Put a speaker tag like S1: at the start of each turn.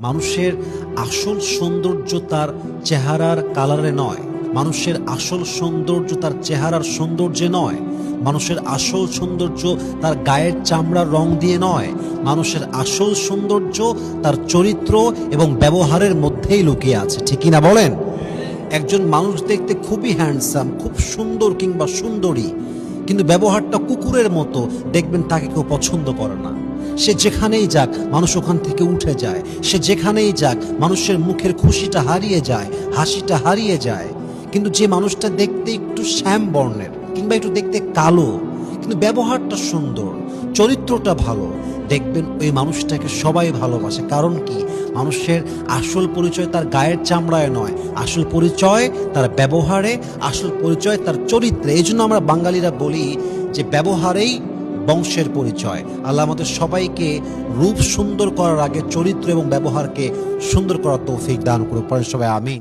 S1: মানুষের আসল সৌন্দর্য তার চেহারার কালারে নয়, মানুষের আসল সৌন্দর্য তার চেহারার সৌন্দর্যে নয়, মানুষের আসল সৌন্দর্য তার গায়ের চামড়ার রং দিয়ে নয়, মানুষের আসল সৌন্দর্য তার চরিত্র এবং ব্যবহারের মধ্যেই লুকিয়ে আছে। ঠিক কিনা বলেন? একজন মানুষ দেখতে খুবই হ্যান্ডসাম, খুব সুন্দর কিংবা সুন্দরী, কিন্তু ব্যবহারটা কুকুরের মতো, দেখবেন তাকে কেউ পছন্দ করে না। সে যেখানেই যাক মানুষ ওখান থেকে উঠে যায়, সে যেখানেই যাক মানুষের মুখের খুশিটা হারিয়ে যায়, হাসিটা হারিয়ে যায়। কিন্তু যে মানুষটা দেখতে একটু শ্যাম বর্ণের কিংবা একটু দেখতে কালো কিন্তু ব্যবহারটা সুন্দর, চরিত্রটা ভালো, দেখবেন ওই মানুষটাকে সবাই ভালোবাসে। কারণ কি? মানুষের আসল পরিচয় তার গায়ের চামড়ায় নয়, আসল পরিচয় তার ব্যবহারে, আসল পরিচয় তার চরিত্রে। এই জন্য আমরা বাঙালিরা বলি যে ব্যবহারেই বংশের পরিচয়। আল্লাহ আমাদের সবাইকে রূপ সুন্দর করার আগে চরিত্র এবং ব্যবহারকে সুন্দর করার তৌফিক দান করুক। পরে সবাই আমিন।